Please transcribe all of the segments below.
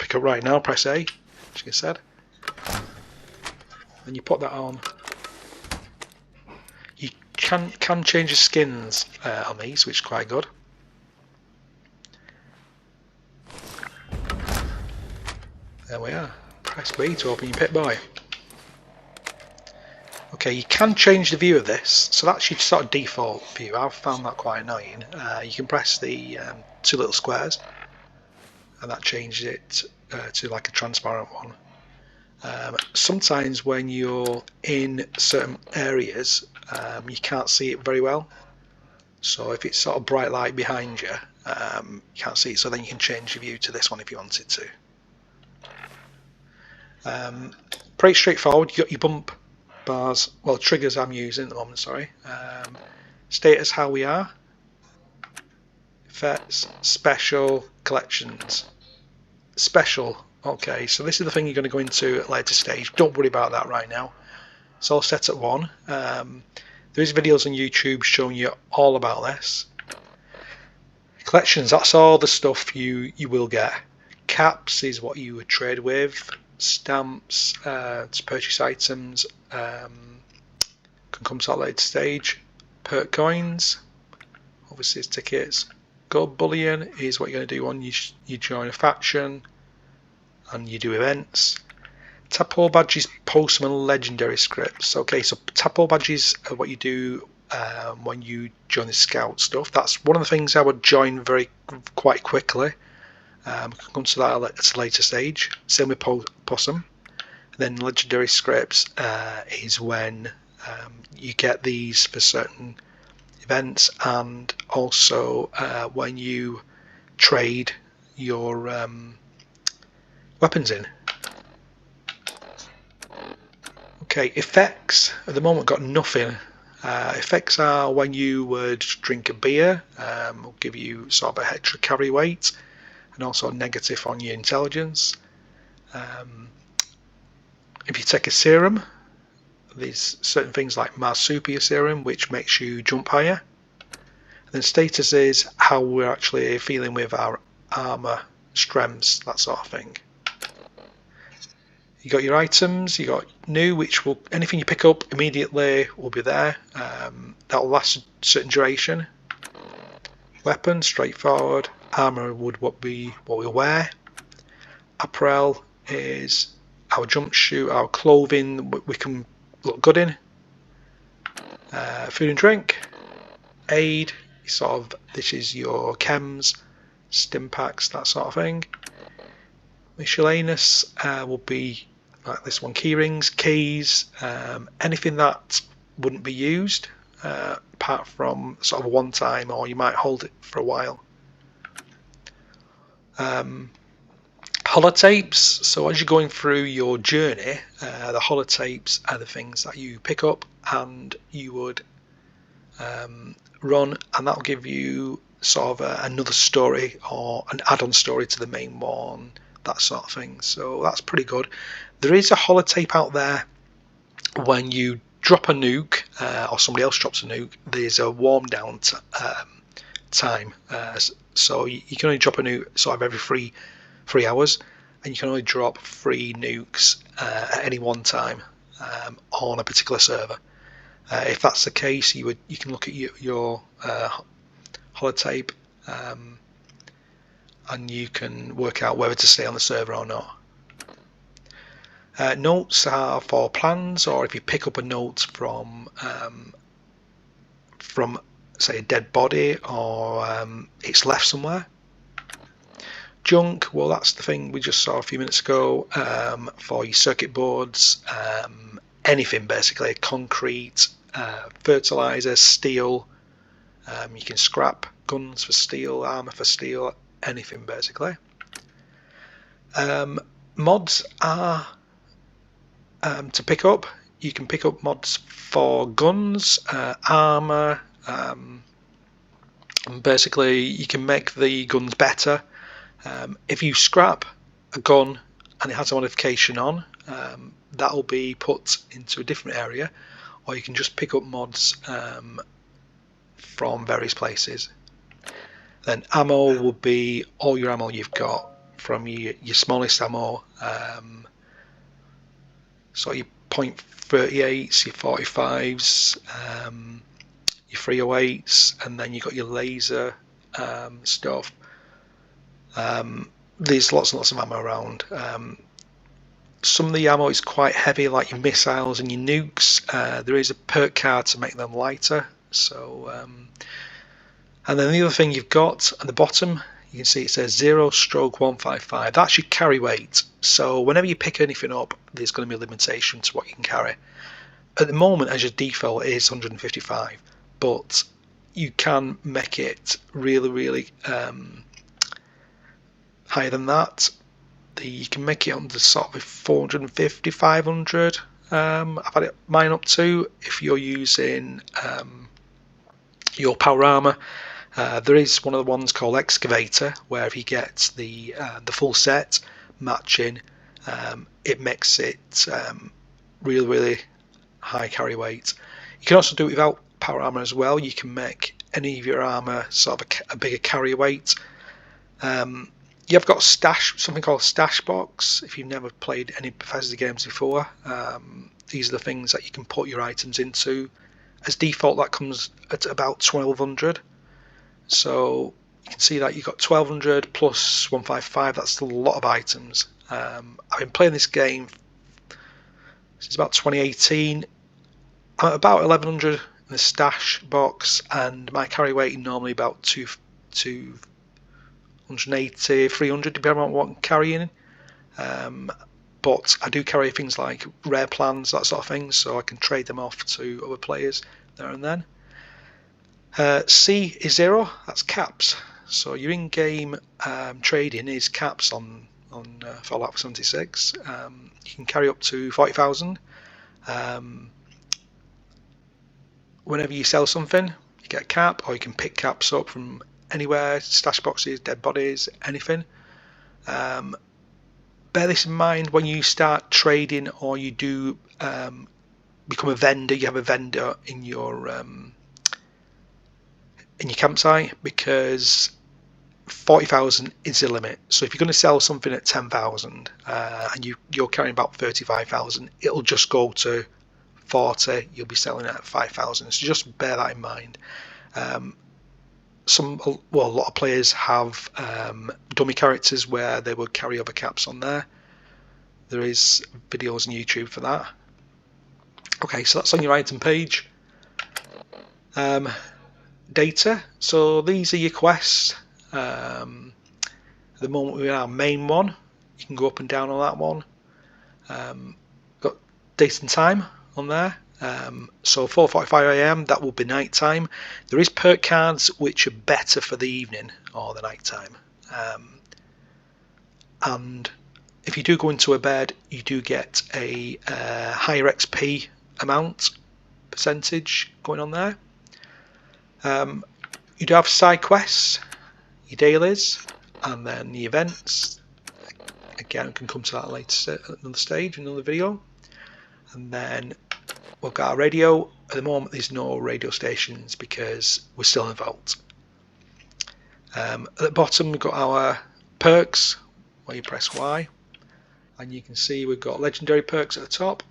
pick up right now, press A, as you said. And you put that on. You can change the skins on these, which is quite good. There we are. Press B to open your Pip Boy. Okay, you can change the view of this, so that's your sort of default view. I've found that quite annoying. You can press the two little squares, and that changes it to like a transparent one. Sometimes when you're in certain areas, you can't see it very well. So if it's sort of bright light behind you, you can't see it. So then you can change your view to this one if you wanted to. Pretty straightforward. You got your bump bars, well, triggers I'm using at the moment, sorry. Status, how we are. Effects, special, collections. Special, okay, so this is the thing you're going to go into at a later stage. Don't worry about that right now. It's all set at 1. There is videos on YouTube showing you all about this. Collections, that's all the stuff you will get. Caps is what you would trade with. Stamps to purchase items can come to that later stage. Perk coins, obviously it's tickets. Gold bullion is what you're going to do when you join a faction and you do events. Tadpole badges, postman, legendary scripts. Okay, so tadpole badges are what you do when you join the scout stuff. That's one of the things I would join quite quickly. Come to that at a later stage. Same with possum. Then legendary scripts is when you get these for certain events, and also when you trade your weapons in. Okay, effects at the moment got nothing. Effects are when you would drink a beer, will give you sort of a extra carry weight, and also a negative on your intelligence. If you take a serum, there's certain things like marsupial serum, which makes you jump higher. And then status is how we're actually feeling with our armor, strengths, that sort of thing. You got your items, you got new, which will, anything you pick up immediately will be there. That will last a certain duration. Weapon, straightforward. Armor would be what we wear. Apparel is our jumpsuit, our clothing we can look good in. Food and drink. Aid, sort of, this is your chems, stim packs, that sort of thing. Miscellaneous will be like this one, key rings, keys, anything that wouldn't be used apart from sort of one time, or you might hold it for a while. Holotapes, so as you're going through your journey, the holotapes are the things that you pick up and you would run, and that'll give you sort of another story or an add-on story to the main one, that sort of thing. So that's pretty good. There is a holotape out there when you drop a nuke or somebody else drops a nuke, there's a warm down time, so you can only drop a nuke sort of every 3 hours, and you can only drop 3 nukes at any one time on a particular server. If that's the case, you can look at your holotape and you can work out whether to stay on the server or not. Notes are for plans, or if you pick up a note from say a dead body, or it's left somewhere. Junk, well, that's the thing we just saw a few minutes ago, for your circuit boards, anything basically, concrete, fertilizer, steel. You can scrap guns for steel, armor for steel, anything basically. Mods are to pick up. You can pick up mods for guns, armor, and basically you can make the guns better. If you scrap a gun and it has a modification on, that will be put into a different area, or you can just pick up mods from various places. Then ammo will be all your ammo you've got from your smallest ammo, so your .38s, your 45s, your 308s, and then you've got your laser stuff. There's lots and lots of ammo around. Some of the ammo is quite heavy, like your missiles and your nukes. There is a perk card to make them lighter. So, and then the other thing you've got at the bottom, you can see it says 0/155. That's your carry weight. So whenever you pick anything up, there's going to be a limitation to what you can carry. At the moment, as your default, it is 155, but you can make it really higher than that. You can make it on the sort of 450, 500. I've had mine up to. If you're using your power armor, there is one of the ones called excavator, where if you get the full set matching, it makes it really high carry weight. You can also do it without power armor as well. You can make any of your armor sort of a bigger carry weight. You've got something called stash box. If you've never played any Bethesda games before, these are the things that you can put your items into. As default, that comes at about 1200. So you can see that you've got 1200 plus 155. That's still a lot of items. I've been playing this game since about 2018. I'm at about 1100 in the stash box, and my carry weight is normally about 280, 300, depending on what I'm carrying. But I do carry things like rare plans, that sort of thing, so I can trade them off to other players there and then. C is 0, that's caps. So your in-game trading is caps on Fallout 76. You can carry up to 40,000. Whenever you sell something, you get a cap, or you can pick caps up from anywhere, stash boxes, dead bodies, anything. Bear this in mind when you start trading, or you do become a vendor. You have a vendor in your campsite, because 40,000 is the limit. So if you're going to sell something at 10,000 and you're carrying about 35,000, it'll just go to 40. You'll be selling it at 5,000. So just bear that in mind. A lot of players have dummy characters where they would carry other caps on there. There is videos on YouTube for that. Okay, so that's on your item page. Data. So these are your quests. At the moment we're in our main one. You can go up and down on that one. Got date and time on there. So 4:45 AM, that will be night time. There is perk cards which are better for the evening or the night time. And if you do go into a bed, you do get a higher XP amount percentage going on there. You do have side quests, your dailies, and then the events. Again, we can come to that later at another stage, another video. And then we've got our radio. At the moment there's no radio stations because we're still in the vault. At the bottom we've got our perks, where you press Y, and you can see we've got legendary perks at the top.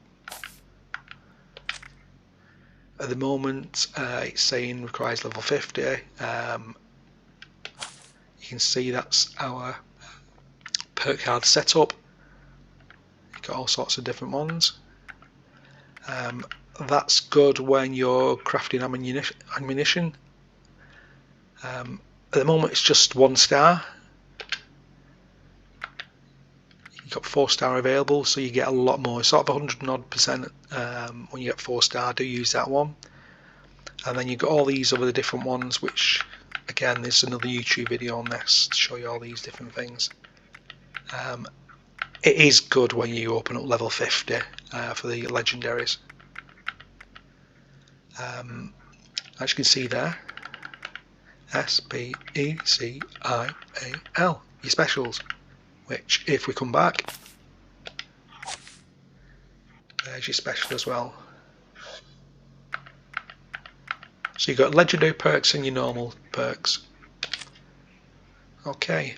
At the moment it's saying requires level 50. You can see that's our perk card setup. You've got all sorts of different ones. That's good when you're crafting ammunition. At the moment it's just 1 star. You've got 4 star available, so you get a lot more, sort of 100 odd percent when you get 4 star. Do use that one. And then you've got all these other different ones, which again there's another YouTube video on this to show you all these different things. It is good when you open up level 50 for the legendaries. As you can see there, SPECIAL, your specials, which if we come back, there's your special as well. So you've got legendary perks and your normal perks. Okay.